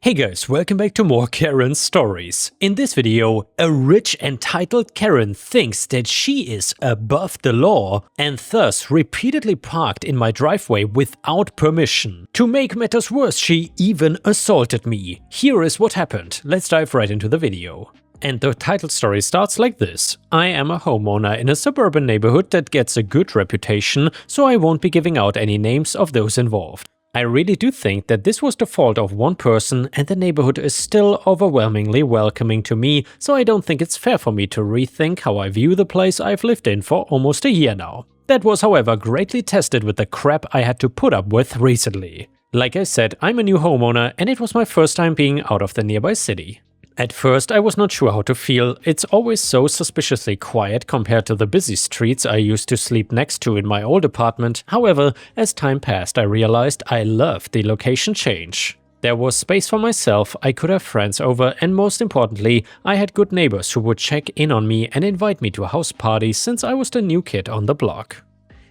Hey guys, welcome back to more Karen stories. In this video, a rich entitled Karen thinks that she is above the law and thus repeatedly parked in my driveway without permission. To make matters worse, she even assaulted me. Here is what happened. Let's dive right into the video. And the title story starts like this. I am a homeowner in a suburban neighborhood that gets a good reputation, so I won't be giving out any names of those involved. I really do think that this was the fault of one person and the neighborhood is still overwhelmingly welcoming to me, so I don't think it's fair for me to rethink how I view the place I've lived in for almost a year now. That was, however, greatly tested with the crap I had to put up with recently. Like I said, I'm a new homeowner and it was my first time being out of the nearby city. At first, I was not sure how to feel. It's always so suspiciously quiet compared to the busy streets I used to sleep next to in my old apartment. However, as time passed, I realized I loved the location change. There was space for myself, I could have friends over, and most importantly, I had good neighbors who would check in on me and invite me to house parties since I was the new kid on the block.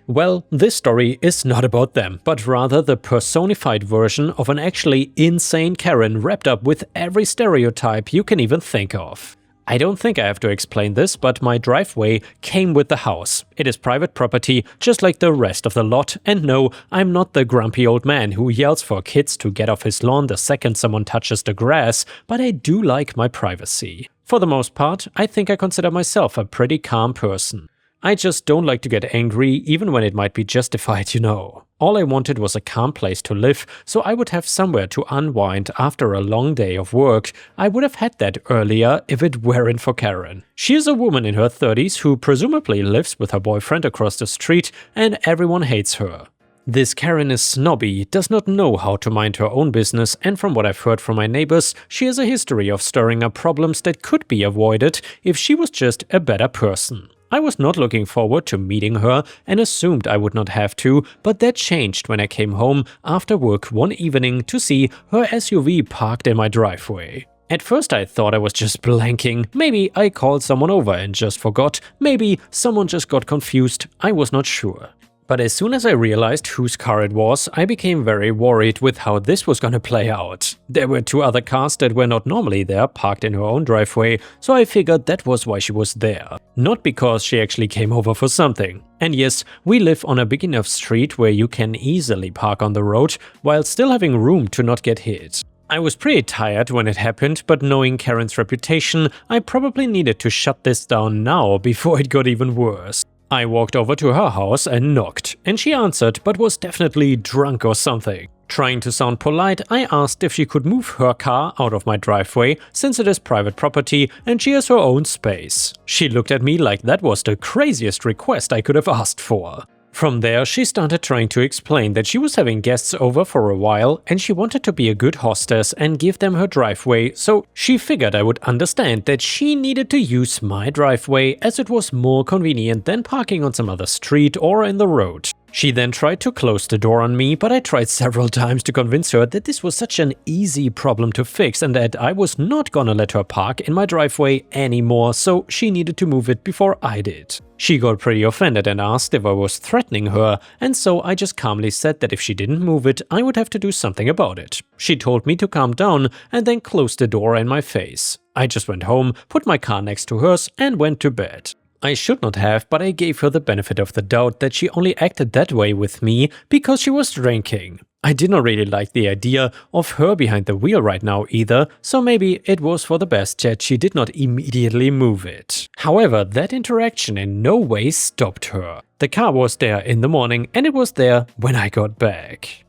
Well, this story is not about them, but rather the personified version of an actually insane Karen wrapped up with every stereotype you can even think of. I don't think I have to explain this, but my driveway came with the house. It is private property, just like the rest of the lot, and no, I'm not the grumpy old man who yells for kids to get off his lawn the second someone touches the grass, but I do like my privacy. For the most part, I think I consider myself a pretty calm person. I just don't like to get angry, even when it might be justified, you know. All I wanted was a calm place to live, so I would have somewhere to unwind after a long day of work. I would have had that earlier if it weren't for Karen. She is a woman in her 30s who presumably lives with her boyfriend across the street, and everyone hates her. This Karen is snobby, does not know how to mind her own business, and from what I've heard from my neighbors, she has a history of stirring up problems that could be avoided if she was just a better person. I was not looking forward to meeting her and assumed I would not have to, but that changed when I came home after work one evening to see her SUV parked in my driveway. At first I thought I was just blanking. Maybe I called someone over and just forgot. Maybe someone just got confused. I was not sure. But as soon as I realized whose car it was, I became very worried with how this was gonna play out. There were two other cars that were not normally there, parked in her own driveway, so I figured that was why she was there. Not because she actually came over for something. And yes, we live on a big enough street where you can easily park on the road, while still having room to not get hit. I was pretty tired when it happened, but knowing Karen's reputation, I probably needed to shut this down now before it got even worse. I walked over to her house and knocked, and she answered but was definitely drunk or something. Trying to sound polite, I asked if she could move her car out of my driveway since it is private property and she has her own space. She looked at me like that was the craziest request I could have asked for. From there, she started trying to explain that she was having guests over for a while and she wanted to be a good hostess and give them her driveway, so she figured I would understand that she needed to use my driveway as it was more convenient than parking on some other street or in the road. She then tried to close the door on me, but I tried several times to convince her that this was such an easy problem to fix and that I was not gonna let her park in my driveway anymore, so she needed to move it before I did. She got pretty offended and asked if I was threatening her, and so I just calmly said that if she didn't move it, I would have to do something about it. She told me to calm down and then closed the door in my face. I just went home, put my car next to hers and went to bed. I should not have, but I gave her the benefit of the doubt that she only acted that way with me because she was drinking. I did not really like the idea of her behind the wheel right now either, so maybe it was for the best that she did not immediately move it. However, that interaction in no way stopped her. The car was there in the morning and it was there when I got back.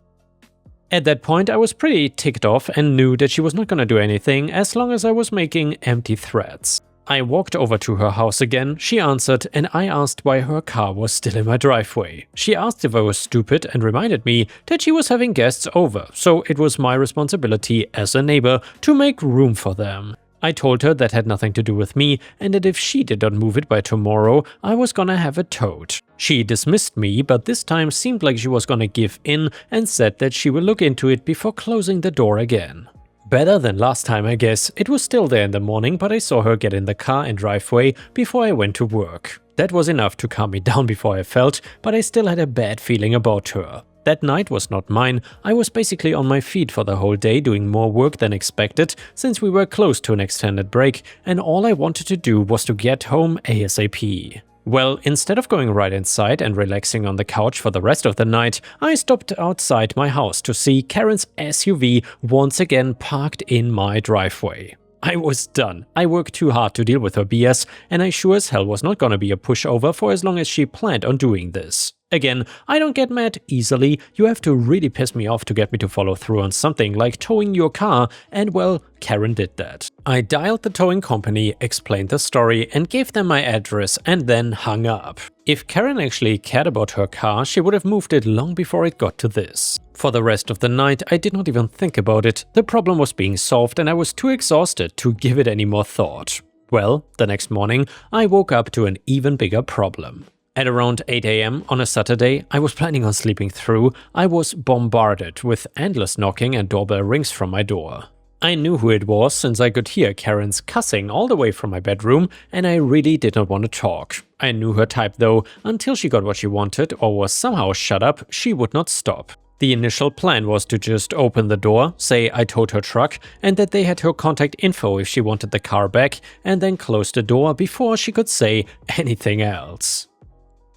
At that point I was pretty ticked off and knew that she was not gonna do anything as long as I was making empty threats. I walked over to her house again, she answered, and I asked why her car was still in my driveway. She asked if I was stupid and reminded me that she was having guests over, so it was my responsibility as a neighbor to make room for them. I told her that had nothing to do with me and that if she did not move it by tomorrow, I was gonna have it towed. She dismissed me, but this time seemed like she was gonna give in and said that she will look into it before closing the door again. Better than last time, I guess. It was still there in the morning, but I saw her get in the car and driveway before I went to work. That was enough to calm me down before I felt, but I still had a bad feeling about her. That night was not mine. I was basically on my feet for the whole day doing more work than expected since we were close to an extended break and all I wanted to do was to get home ASAP. Well, instead of going right inside and relaxing on the couch for the rest of the night, I stopped outside my house to see Karen's SUV once again parked in my driveway. I was done. I worked too hard to deal with her BS, and I sure as hell was not gonna be a pushover for as long as she planned on doing this. Again, I don't get mad easily. You have to really piss me off to get me to follow through on something like towing your car, and well, Karen did that. I dialed the towing company, explained the story, and gave them my address and then hung up. If Karen actually cared about her car, she would have moved it long before it got to this. For the rest of the night, I did not even think about it. The problem was being solved and I was too exhausted to give it any more thought. Well, the next morning, I woke up to an even bigger problem. At around 8 AM on a Saturday, I was planning on sleeping through. I was bombarded with endless knocking and doorbell rings from my door. I knew who it was since I could hear Karen's cussing all the way from my bedroom, and I really did not want to talk. I knew her type though. Until she got what she wanted or was somehow shut up, she would not stop. The initial plan was to just open the door, say I towed her truck, and that they had her contact info if she wanted the car back, and then close the door before she could say anything else.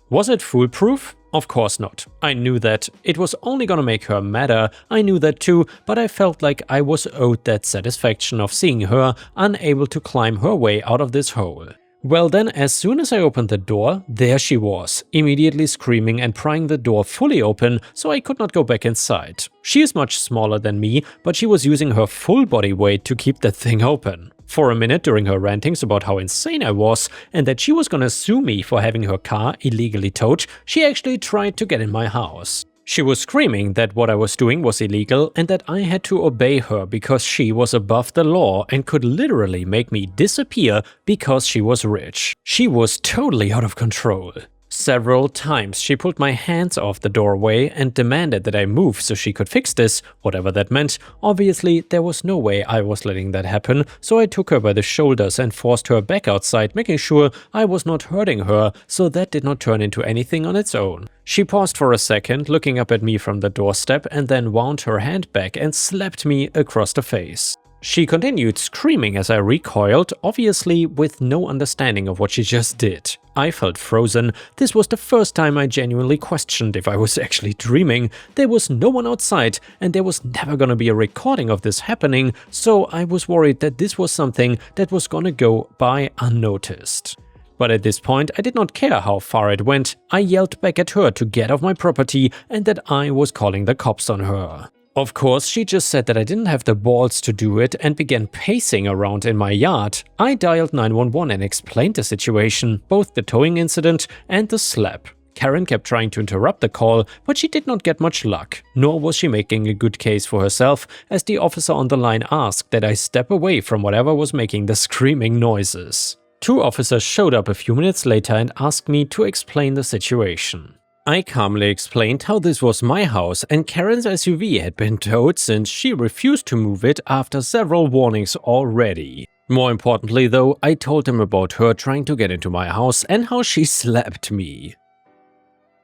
Was it foolproof? Of course not. I knew that. It was only gonna make her madder, I knew that too, but I felt like I was owed that satisfaction of seeing her unable to climb her way out of this hole. Well then, as soon as I opened the door, there she was, immediately screaming and prying the door fully open so I could not go back inside. She is much smaller than me, but she was using her full body weight to keep that thing open. For a minute during her rantings about how insane I was and that she was gonna sue me for having her car illegally towed, she actually tried to get in my house. She was screaming that what I was doing was illegal and that I had to obey her because she was above the law and could literally make me disappear because she was rich. She was totally out of control. Several times she pulled my hands off the doorway and demanded that I move so she could fix this, whatever that meant. Obviously, there was no way I was letting that happen, so I took her by the shoulders and forced her back outside, making sure I was not hurting her, so that did not turn into anything on its own. She paused for a second, looking up at me from the doorstep, and then wound her hand back and slapped me across the face. She continued screaming as I recoiled, obviously with no understanding of what she just did. I felt frozen. This was the first time I genuinely questioned if I was actually dreaming. There was no one outside, and there was never gonna be a recording of this happening, so I was worried that this was something that was gonna go by unnoticed. But at this point, I did not care how far it went. I yelled back at her to get off my property and that I was calling the cops on her. Of course, she just said that I didn't have the balls to do it and began pacing around in my yard. I dialed 911 and explained the situation, both the towing incident and the slap. Karen kept trying to interrupt the call, but she did not get much luck, nor was she making a good case for herself, as the officer on the line asked that I step away from whatever was making the screaming noises. 2 officers showed up a few minutes later and asked me to explain the situation. I calmly explained how this was my house and Karen's SUV had been towed since she refused to move it after several warnings already. More importantly though, I told them about her trying to get into my house and how she slapped me.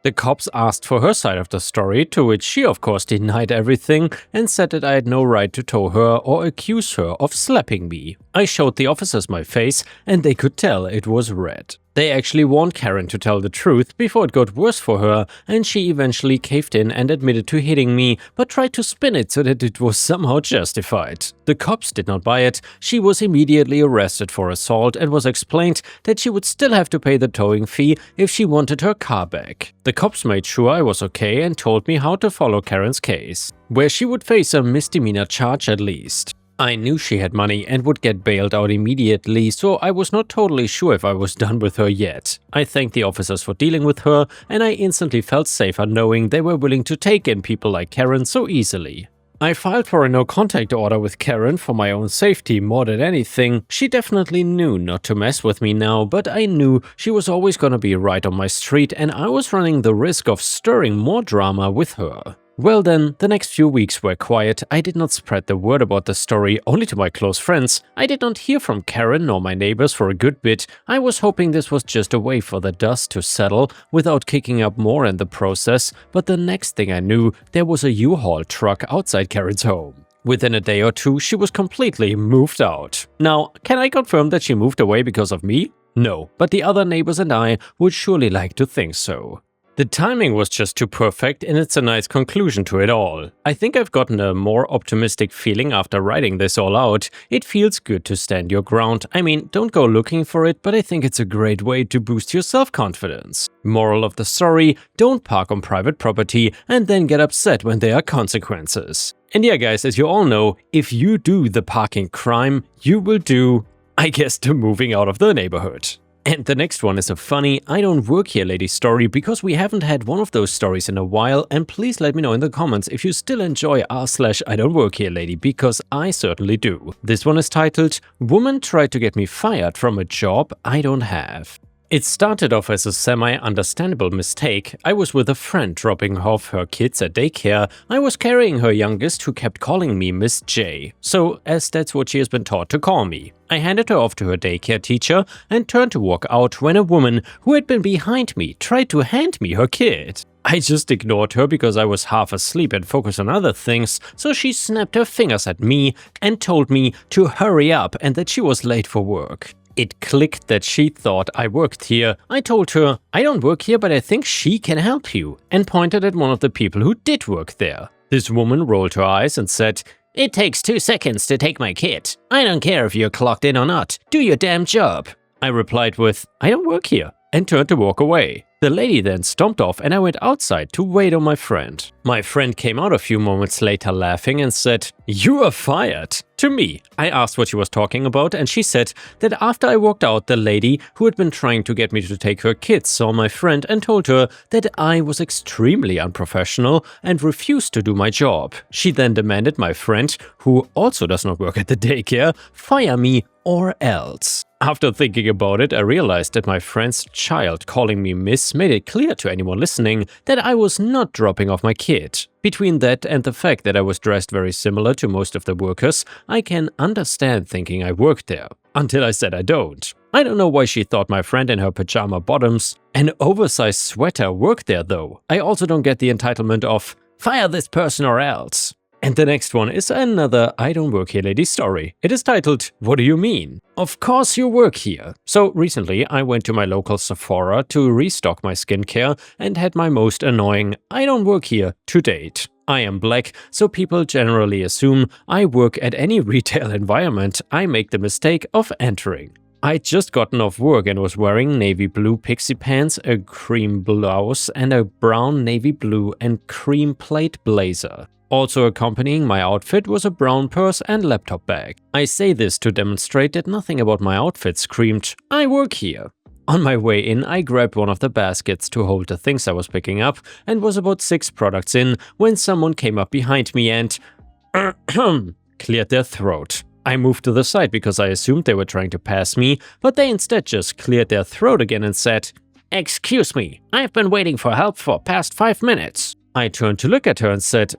The cops asked for her side of the story, to which she of course denied everything and said that I had no right to tow her or accuse her of slapping me. I showed the officers my face and they could tell it was red. They actually warned Karen to tell the truth before it got worse for her, and she eventually caved in and admitted to hitting me, but tried to spin it so that it was somehow justified. The cops did not buy it. She was immediately arrested for assault and was explained that she would still have to pay the towing fee if she wanted her car back. The cops made sure I was okay and told me how to follow Karen's case, where she would face a misdemeanor charge at least. I knew she had money and would get bailed out immediately, so I was not totally sure if I was done with her yet. I thanked the officers for dealing with her, and I instantly felt safer knowing they were willing to take in people like Karen so easily. I filed for a no-contact order with Karen for my own safety more than anything. She definitely knew not to mess with me now, but I knew she was always gonna be right on my street and I was running the risk of stirring more drama with her. Well then, the next few weeks were quiet. I did not spread the word about the story, only to my close friends. I did not hear from Karen nor my neighbors for a good bit. I was hoping this was just a way for the dust to settle without kicking up more in the process, but the next thing I knew, there was a U-Haul truck outside Karen's home. Within a day or two, she was completely moved out. Now, can I confirm that she moved away because of me? No, but the other neighbors and I would surely like to think so. The timing was just too perfect, and it's a nice conclusion to it all. I think I've gotten a more optimistic feeling after writing this all out. It feels good to stand your ground. I mean, don't go looking for it, but I think it's a great way to boost your self-confidence. Moral of the story, don't park on private property and then get upset when there are consequences. And yeah guys, as you all know, if you do the parking crime, you will do, I guess, the moving out of the neighborhood. And the next one is a funny I don't work here lady story, because we haven't had one of those stories in a while, and please let me know in the comments if you still enjoy r/I don't work here lady, because I certainly do. This one is titled Woman Tried to Get Me Fired from a Job I Don't Have. It started off as a semi-understandable mistake. I was with a friend dropping off her kids at daycare. I was carrying her youngest, who kept calling me Miss J, so as that's what she has been taught to call me. I handed her off to her daycare teacher and turned to walk out when a woman who had been behind me tried to hand me her kid. I just ignored her because I was half asleep and focused on other things, so she snapped her fingers at me and told me to hurry up and that she was late for work. It clicked that she thought I worked here. I told her, I don't work here, but I think she can help you, and pointed at one of the people who did work there. This woman rolled her eyes and said, "It takes 2 seconds to take my kid. I don't care if you're clocked in or not. Do your damn job." I replied with, "I don't work here," and turned to walk away. The lady then stomped off and I went outside to wait on my friend. My friend came out a few moments later laughing and said, "You are fired." To me. I asked what she was talking about, and she said that after I walked out, the lady who had been trying to get me to take her kids saw my friend and told her that I was extremely unprofessional and refused to do my job. She then demanded my friend, who also does not work at the daycare, fire me or else. After thinking about it, I realized that my friend's child calling me Miss made it clear to anyone listening that I was not dropping off my kid. Between that and the fact that I was dressed very similar to most of the workers, I can understand thinking I worked there. Until I said I don't. I don't know why she thought my friend in her pajama bottoms, an oversized sweater, worked there though. I also don't get the entitlement of "fire this person or else." And the next one is another I don't work here lady story. It is titled, What do you mean? Of course you work here. So recently I went to my local Sephora to restock my skincare and had my most annoying I don't work here to date. I am black, so people generally assume I work at any retail environment I make the mistake of entering. I'd just gotten off work and was wearing navy blue pixie pants, a cream blouse, and a brown navy blue and cream plate blazer. Also accompanying my outfit was a brown purse and laptop bag. I say this to demonstrate that nothing about my outfit screamed, "I work here." On my way in, I grabbed one of the baskets to hold the things I was picking up and was about 6 products in when someone came up behind me and cleared their throat. I moved to the side because I assumed they were trying to pass me, but they instead just cleared their throat again and said, "Excuse me, I've been waiting for help for past 5 minutes." I turned to look at her and said,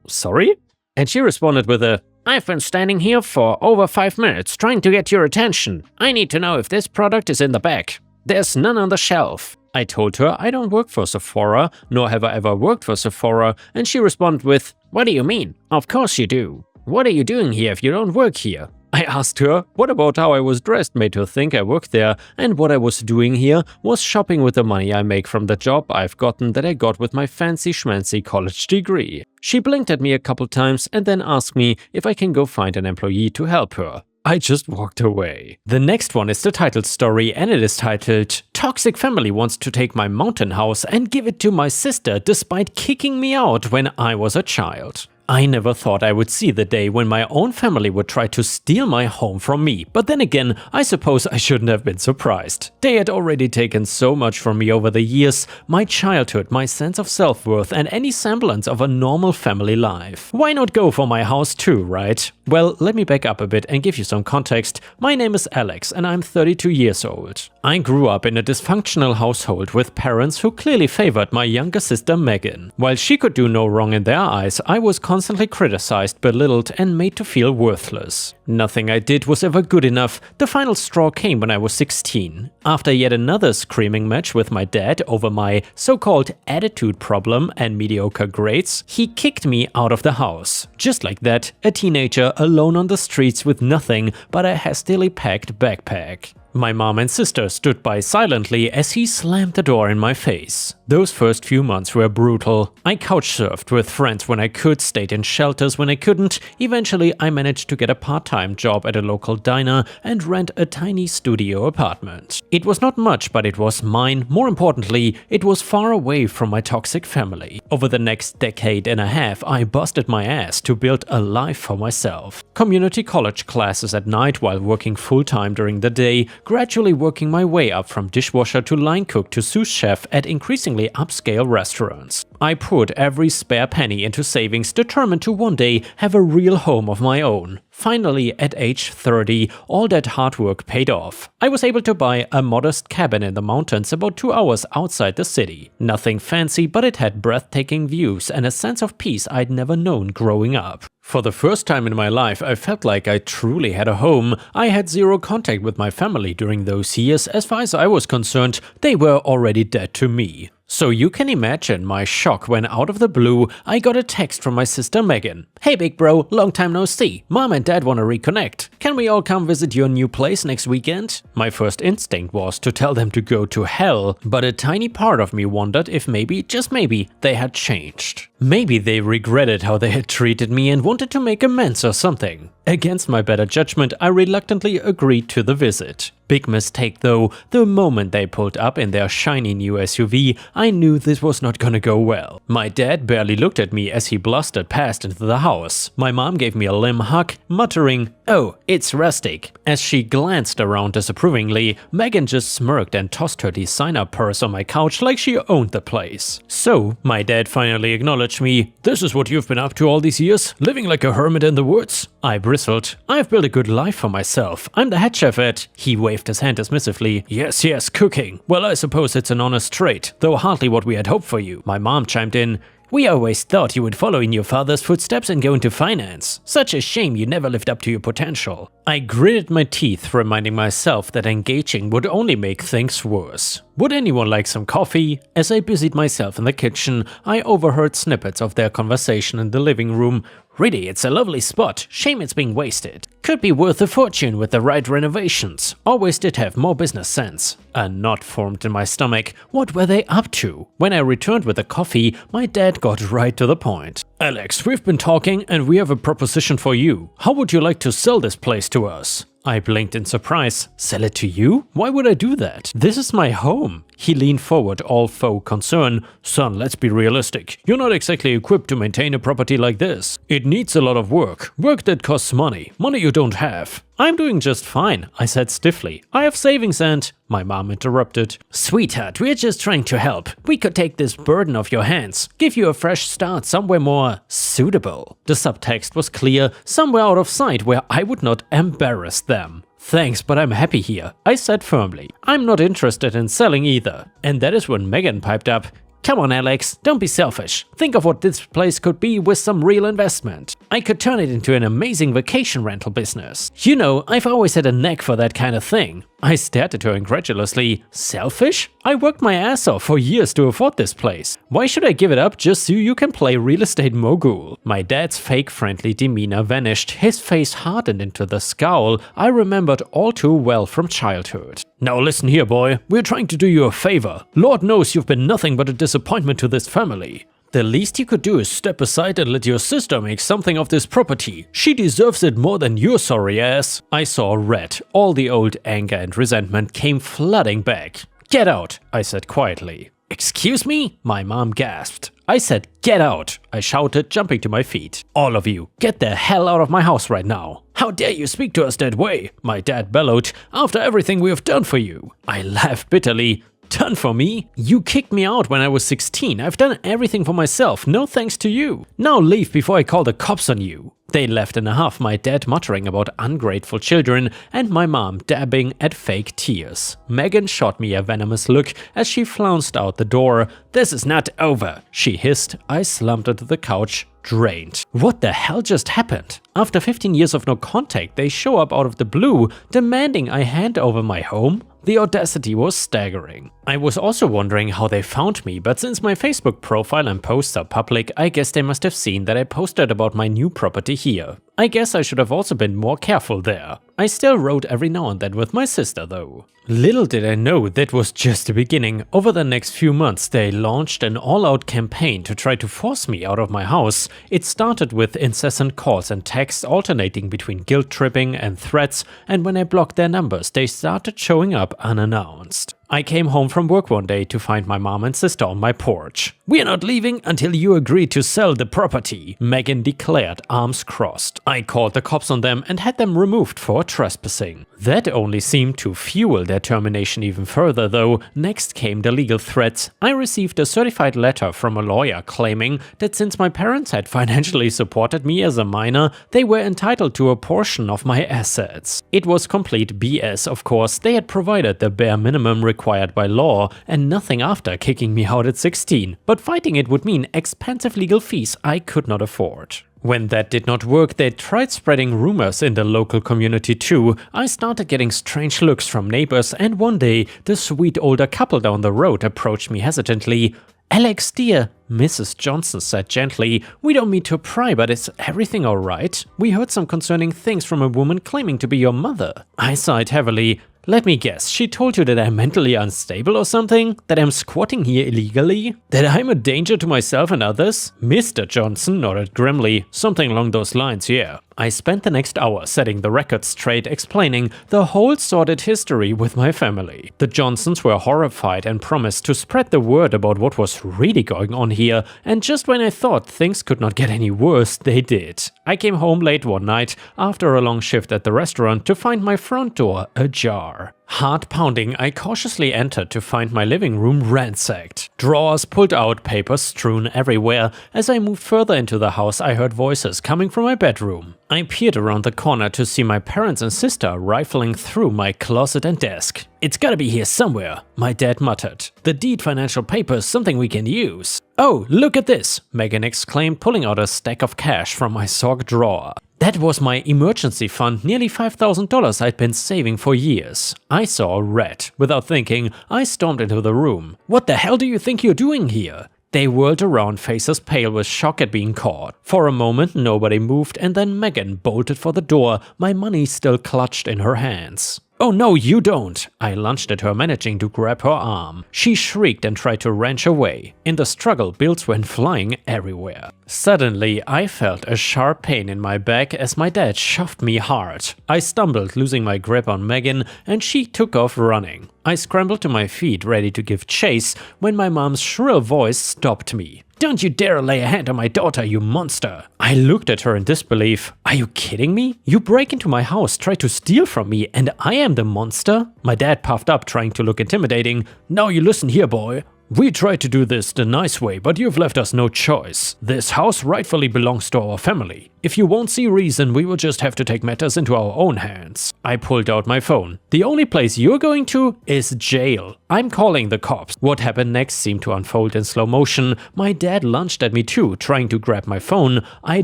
sorry? And she responded with a, "I've been standing here for over 5 minutes trying to get your attention. I need to know if this product is in the bag. There's none on the shelf." I told her I don't work for Sephora, nor have I ever worked for Sephora, and she responded with, "What do you mean? Of course you do. What are you doing here if you don't work here?" I asked her what about how I was dressed made her think I worked there, and what I was doing here was shopping with the money I make from the job I've gotten that I got with my fancy schmancy college degree. She blinked at me a couple times and then asked me if I can go find an employee to help her. I just walked away. The next one is the title story, and it is titled, Toxic Family Wants to Take My Mountain House and Give It to My Sister Despite Kicking Me Out When I Was a Child. I never thought I would see the day when my own family would try to steal my home from me, but then again, I suppose I shouldn't have been surprised. They had already taken so much from me over the years, my childhood, my sense of self-worth and any semblance of a normal family life. Why not go for my house too, right? Well, let me back up a bit and give you some context. My name is Alex and I'm 32 years old. I grew up in a dysfunctional household with parents who clearly favored my younger sister Megan. While she could do no wrong in their eyes, I was constantly criticized, belittled and made to feel worthless. Nothing I did was ever good enough. The final straw came when I was 16. After yet another screaming match with my dad over my so-called attitude problem and mediocre grades, he kicked me out of the house. Just like that, a teenager alone on the streets with nothing but a hastily packed backpack. My mom and sister stood by silently as he slammed the door in my face. Those first few months were brutal. I couch surfed with friends when I could, stayed in shelters when I couldn't. Eventually, I managed to get a part-time job at a local diner and rent a tiny studio apartment. It was not much, but it was mine. More importantly, it was far away from my toxic family. Over the next decade and a half, I busted my ass to build a life for myself. Community college classes at night while working full-time during the day, gradually working my way up from dishwasher to line cook to sous chef at increasingly upscale restaurants. I put every spare penny into savings, determined to one day have a real home of my own. Finally, at age 30, all that hard work paid off. I was able to buy a modest cabin in the mountains about 2 hours outside the city. Nothing fancy, but it had breathtaking views and a sense of peace I'd never known growing up. For the first time in my life, I felt like I truly had a home. I had zero contact with my family during those years. As far as I was concerned, they were already dead to me. So you can imagine my shock when out of the blue I got a text from my sister Megan. "Hey big bro, long time no see. Mom and dad want to reconnect. Can we all come visit your new place next weekend?" My first instinct was to tell them to go to hell, but a tiny part of me wondered if maybe, just maybe, they had changed. Maybe they regretted how they had treated me and wanted to make amends or something. Against my better judgment, I reluctantly agreed to the visit. Big mistake though, the moment they pulled up in their shiny new SUV, I knew this was not gonna go well. My dad barely looked at me as he blustered past into the house. My mom gave me a limp hug, muttering, "Oh, it's rustic." As she glanced around disapprovingly, Megan just smirked and tossed her designer purse on my couch like she owned the place. So, my dad finally acknowledged me. "This is what you've been up to all these years? Living like a hermit in the woods?" I bristled. "I've built a good life for myself. I'm the head chef at..." He waved his hand dismissively. Yes, cooking. Well, I suppose it's an honest trade, though hardly what we had hoped for you." My mom chimed in. "We always thought you would follow in your father's footsteps and go into finance. Such a shame you never lived up to your potential." I gritted my teeth, reminding myself that engaging would only make things worse. Would anyone like some coffee? As I busied myself in the kitchen, I overheard snippets of their conversation in the living room. "Really, it's a lovely spot. Shame it's being wasted. Could be worth a fortune with the right renovations. Always did have more business sense." A knot formed in my stomach. What were they up to? When I returned with the coffee, my dad got right to the point. "Alex, we've been talking and we have a proposition for you. How would you like to sell this place to us?" I blinked in surprise. "Sell it to you? Why would I do that? This is my home." He leaned forward, all faux concern. "Son, let's be realistic. You're not exactly equipped to maintain a property like this. It needs a lot of work. Work that costs money. Money you don't have." "I'm doing just fine," I said stiffly. "I have savings and..." My mom interrupted. "Sweetheart, we're just trying to help. We could take this burden off your hands, give you a fresh start somewhere more suitable." The subtext was clear, somewhere out of sight where I would not embarrass them. "Thanks, but I'm happy here," I said firmly. "I'm not interested in selling either." And that is when Megan piped up. "Come on, Alex, don't be selfish. Think of what this place could be with some real investment. I could turn it into an amazing vacation rental business. You know, I've always had a knack for that kind of thing." I stared at her incredulously. "Selfish? I worked my ass off for years to afford this place. Why should I give it up just so you can play real estate mogul?" My dad's fake friendly demeanor vanished, his face hardened into the scowl I remembered all too well from childhood. "Now listen here, boy, we're trying to do you a favor. Lord knows you've been nothing but a disappointment to this family. The least you could do is step aside and let your sister make something of this property. She deserves it more than your sorry ass." I saw red. All the old anger and resentment came flooding back. "Get out," I said quietly. "Excuse me?" My mom gasped. I said, "Get out!" I shouted, jumping to my feet. "All of you, get the hell out of my house right now!" "How dare you speak to us that way?" my dad bellowed, "after everything we have done for you." I laughed bitterly. "Done for me? You kicked me out when I was 16. I've done everything for myself, no thanks to you. Now leave before I call the cops on you." They left in a huff, my dad muttering about ungrateful children and my mom dabbing at fake tears. Megan shot me a venomous look as she flounced out the door. "This is not over," she hissed. I slumped onto the couch, drained. What the hell just happened? After 15 years of no contact, they show up out of the blue, demanding I hand over my home? The audacity was staggering. I was also wondering how they found me, but since my Facebook profile and posts are public, I guess they must have seen that I posted about my new property here. I guess I should have also been more careful there. I still wrote every now and then with my sister though. Little did I know that was just the beginning. Over the next few months they launched an all-out campaign to try to force me out of my house. It started with incessant calls and texts alternating between guilt-tripping and threats, and when I blocked their numbers they started showing up unannounced. I came home from work one day to find my mom and sister on my porch. "We're not leaving until you agree to sell the property," Megan declared, arms crossed. I called the cops on them and had them removed for trespassing. That only seemed to fuel their termination even further though. Next came the legal threats. I received a certified letter from a lawyer claiming that since my parents had financially supported me as a minor, they were entitled to a portion of my assets. It was complete BS, of course. They had provided the bare minimum required by law and nothing after kicking me out at 16, but fighting it would mean expensive legal fees I could not afford. When that did not work, they tried spreading rumors in the local community too. I started getting strange looks from neighbors, and one day the sweet older couple down the road approached me hesitantly. "Alex dear," Mrs. Johnson said gently, "we don't mean to pry, but is everything alright? We heard some concerning things from a woman claiming to be your mother." I sighed heavily. "Let me guess, she told you that I'm mentally unstable or something? That I'm squatting here illegally? That I'm a danger to myself and others?" Mr. Johnson nodded grimly. "Something along those lines, yeah." I spent the next hour setting the record straight, explaining the whole sordid history with my family. The Johnsons were horrified and promised to spread the word about what was really going on here, and just when I thought things could not get any worse, they did. I came home late one night after a long shift at the restaurant to find my front door ajar. Heart pounding, I cautiously entered to find my living room ransacked. Drawers pulled out, papers strewn everywhere. As I moved further into the house, I heard voices coming from my bedroom. I peered around the corner to see my parents and sister rifling through my closet and desk. "It's gotta be here somewhere," my dad muttered. "The deed financial paper is something we can use." "Oh, look at this," Megan exclaimed, pulling out a stack of cash from my sock drawer. That was my emergency fund, nearly $5,000 I'd been saving for years. I saw red. Without thinking, I stormed into the room. "What the hell do you think you're doing here?" They whirled around, faces pale with shock at being caught. For a moment, nobody moved, and then Megan bolted for the door, my money still clutched in her hands. "Oh no, you don't!" I lunged at her, managing to grab her arm. She shrieked and tried to wrench away. In the struggle, bills went flying everywhere. Suddenly, I felt a sharp pain in my back as my dad shoved me hard. I stumbled, losing my grip on Megan, and she took off running. I scrambled to my feet, ready to give chase, when my mom's shrill voice stopped me. "Don't you dare lay a hand on my daughter, you monster!" I looked at her in disbelief. "Are you kidding me? You break into my house, try to steal from me, and I am the monster?" My dad puffed up, trying to look intimidating. "Now you listen here, boy. We tried to do this the nice way, but you've left us no choice. This house rightfully belongs to our family. If you won't see reason, we will just have to take matters into our own hands." I pulled out my phone. "The only place you're going to is jail. I'm calling the cops." What happened next seemed to unfold in slow motion. My dad lunged at me too, trying to grab my phone. I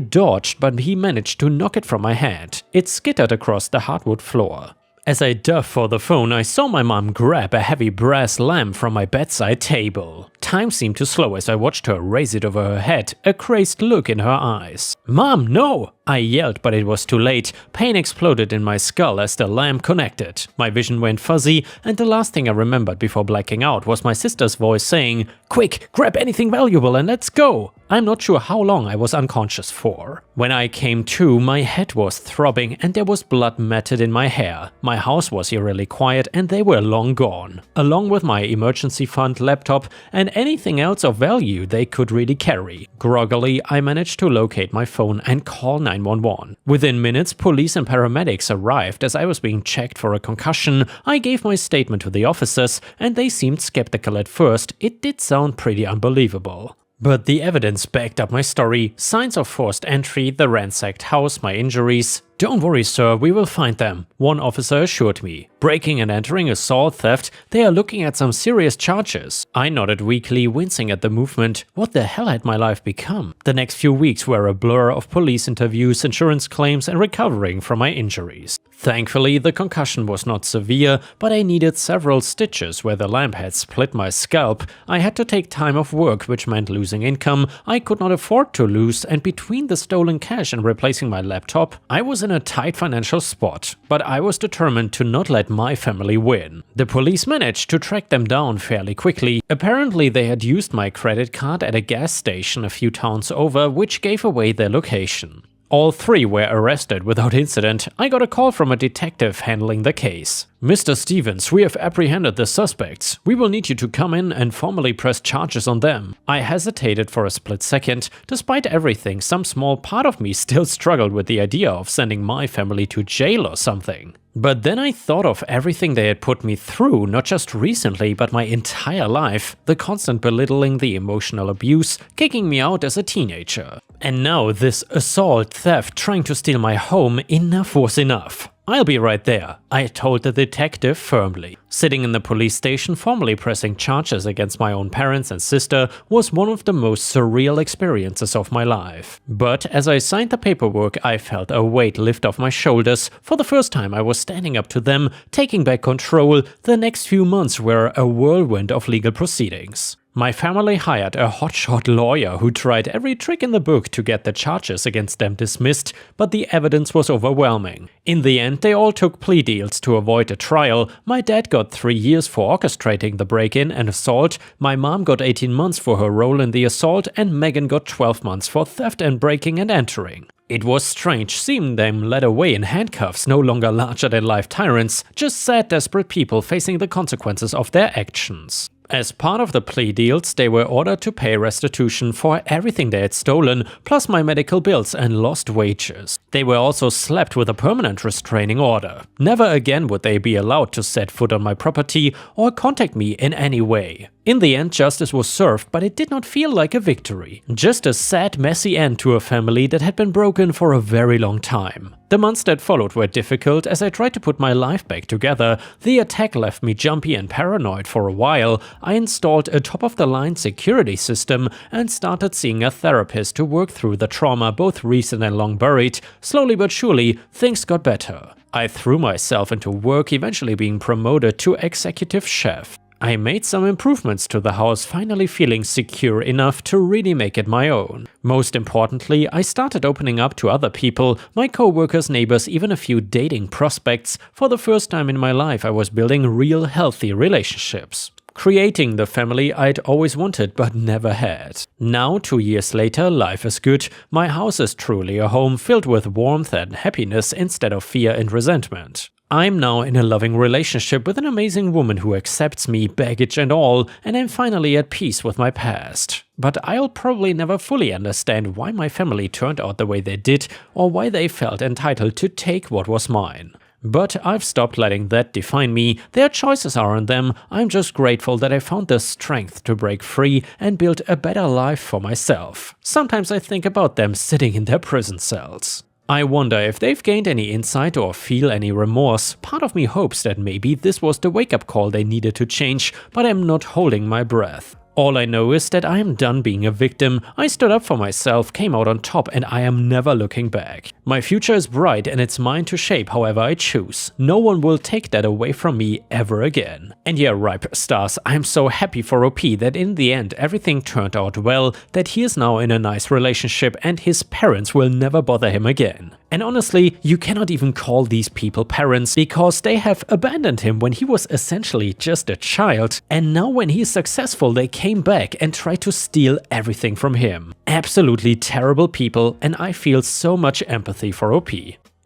dodged, but he managed to knock it from my hand. It skittered across the hardwood floor. As I dove for the phone, I saw my mom grab a heavy brass lamp from my bedside table. Time seemed to slow as I watched her raise it over her head, a crazed look in her eyes. "Mom, no!" I yelled, but it was too late. Pain exploded in my skull as the lamp connected. My vision went fuzzy, and the last thing I remembered before blacking out was my sister's voice saying, "Quick, grab anything valuable and let's go!" I'm not sure how long I was unconscious for. When I came to, my head was throbbing and there was blood matted in my hair. My house was eerily quiet and they were long gone, along with my emergency fund, laptop, and anything else of value they could really carry. Groggily, I managed to locate my phone and call 911. Within minutes, police and paramedics arrived as I was being checked for a concussion. I gave my statement to the officers and they seemed skeptical at first. It did sound pretty unbelievable. But the evidence backed up my story. Signs of forced entry, the ransacked house, my injuries. "Don't worry, sir, we will find them," one officer assured me. "Breaking and entering, assault, theft, they are looking at some serious charges." I nodded weakly, wincing at the movement. What the hell had my life become? The next few weeks were a blur of police interviews, insurance claims, and recovering from my injuries. Thankfully, the concussion was not severe, but I needed several stitches where the lamp had split my scalp. I had to take time off work, which meant losing income I could not afford to lose, and between the stolen cash and replacing my laptop, I was in a tight financial spot. But I was determined to not let my family win. The police managed to track them down fairly quickly. Apparently, they had used my credit card at a gas station a few towns over, which gave away their location. All three were arrested without incident. I got a call from a detective handling the case. "Mr. Stevens, we have apprehended the suspects. We will need you to come in and formally press charges on them." I hesitated for a split second. Despite everything, some small part of me still struggled with the idea of sending my family to jail or something. But then I thought of everything they had put me through, not just recently, but my entire life. The constant belittling, the emotional abuse, kicking me out as a teenager. And now this assault, theft, trying to steal my home, enough was enough. "I'll be right there," I told the detective firmly. Sitting in the police station formally pressing charges against my own parents and sister was one of the most surreal experiences of my life. But as I signed the paperwork, I felt a weight lift off my shoulders. For the first time, I was standing up to them, taking back control. The next few months were a whirlwind of legal proceedings. My family hired a hotshot lawyer who tried every trick in the book to get the charges against them dismissed, but the evidence was overwhelming. In the end, they all took plea deals to avoid a trial. My dad got 3 years for orchestrating the break-in and assault, my mom got 18 months for her role in the assault, and Megan got 12 months for theft and breaking and entering. It was strange seeing them led away in handcuffs, no longer larger-than-life tyrants, just sad, desperate people facing the consequences of their actions. As part of the plea deals, they were ordered to pay restitution for everything they had stolen, plus my medical bills and lost wages. They were also slapped with a permanent restraining order. Never again would they be allowed to set foot on my property or contact me in any way. In the end, justice was served, but it did not feel like a victory. Just a sad, messy end to a family that had been broken for a very long time. The months that followed were difficult as I tried to put my life back together. The attack left me jumpy and paranoid for a while. I installed a top-of-the-line security system and started seeing a therapist to work through the trauma, both recent and long buried. Slowly but surely, things got better. I threw myself into work, eventually being promoted to executive chef. I made some improvements to the house, finally feeling secure enough to really make it my own. Most importantly, I started opening up to other people, my co-workers, neighbors, even a few dating prospects. For the first time in my life, I was building real healthy relationships. Creating the family I'd always wanted but never had. Now, 2 years later, life is good. My house is truly a home filled with warmth and happiness instead of fear and resentment. I'm now in a loving relationship with an amazing woman who accepts me, baggage and all, and I'm finally at peace with my past. But I'll probably never fully understand why my family turned out the way they did, or why they felt entitled to take what was mine. But I've stopped letting that define me. Their choices are on them. I'm just grateful that I found the strength to break free and build a better life for myself. Sometimes I think about them sitting in their prison cells. I wonder if they've gained any insight or feel any remorse. Part of me hopes that maybe this was the wake-up call they needed to change, but I'm not holding my breath. All I know is that I am done being a victim. I stood up for myself, came out on top, and I am never looking back. My future is bright and it's mine to shape however I choose. No one will take that away from me ever again. And yeah, Ripe stars, I'm so happy for OP that in the end everything turned out well, that he is now in a nice relationship and his parents will never bother him again. And honestly, you cannot even call these people parents because they have abandoned him when he was essentially just a child, and now when he is successful they came back and tried to steal everything from him. Absolutely terrible people, and I feel so much empathy for OP.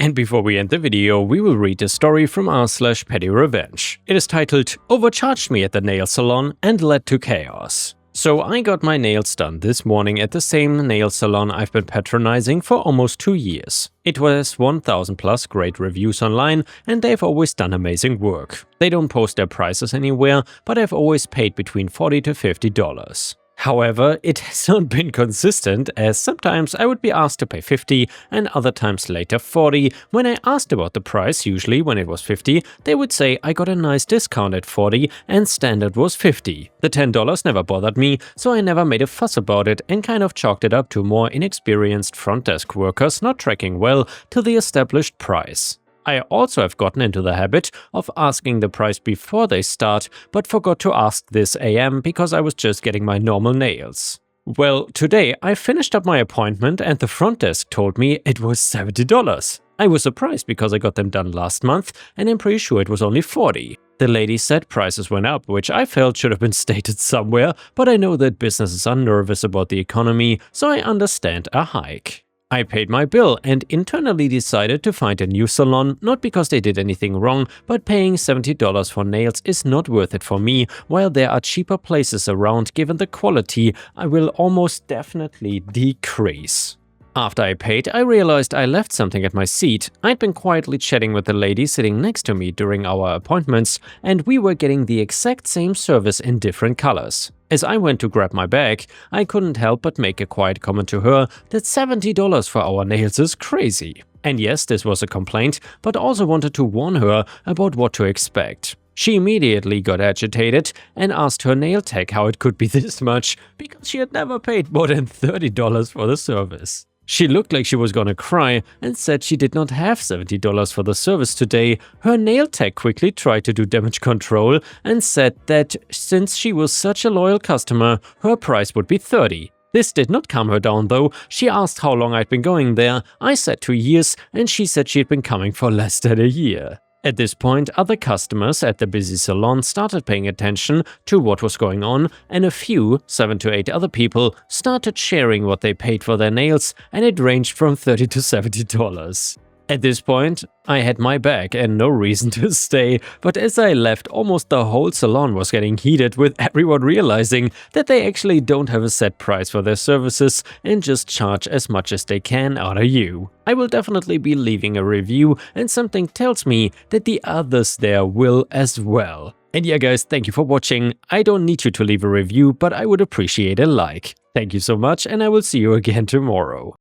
And before we end the video, we will read a story from r/petty revenge. It is titled "Overcharged me at the nail salon and led to chaos." So I got my nails done this morning at the same nail salon I've been patronizing for almost 2 years. It has 1000 plus great reviews online and they've always done amazing work. They don't post their prices anywhere, but I've always paid between $40 to $50. However, it has not been consistent, as sometimes I would be asked to pay $50 and other times later $40. When I asked about the price, usually when it was $50, they would say I got a nice discount at $40 and standard was $50. The $10 never bothered me, so I never made a fuss about it and kind of chalked it up to more inexperienced front desk workers not tracking well to the established price. I also have gotten into the habit of asking the price before they start, but forgot to ask this AM because I was just getting my normal nails. Well, today I finished up my appointment and the front desk told me it was $70. I was surprised because I got them done last month and I'm pretty sure it was only $40. The lady said prices went up, which I felt should have been stated somewhere, but I know that businesses are nervous about the economy, so I understand a hike. I paid my bill and internally decided to find a new salon, not because they did anything wrong, but paying $70 for nails is not worth it for me, while there are cheaper places around. Given the quality, I will almost definitely decrease. After I paid, I realized I left something at my seat. I'd been quietly chatting with the lady sitting next to me during our appointments, and we were getting the exact same service in different colors. As I went to grab my bag, I couldn't help but make a quiet comment to her that $70 for our nails is crazy. And yes, this was a complaint, but also wanted to warn her about what to expect. She immediately got agitated and asked her nail tech how it could be this much, because she had never paid more than $30 for the service. She looked like she was gonna cry and said she did not have $70 for the service today. Her nail tech quickly tried to do damage control and said that since she was such a loyal customer, her price would be $30. This did not calm her down though. She asked how long I'd been going there. I said 2 years and she said she'd been coming for less than a year. At this point, other customers at the busy salon started paying attention to what was going on, and a few, 7 to 8 other people, started sharing what they paid for their nails, and it ranged from $30 to $70. At this point, I had my bag and no reason to stay, but as I left, almost the whole salon was getting heated, with everyone realizing that they actually don't have a set price for their services and just charge as much as they can out of you. I will definitely be leaving a review, and something tells me that the others there will as well. And yeah guys, thank you for watching. I don't need you to leave a review, but I would appreciate a like. Thank you so much, and I will see you again tomorrow.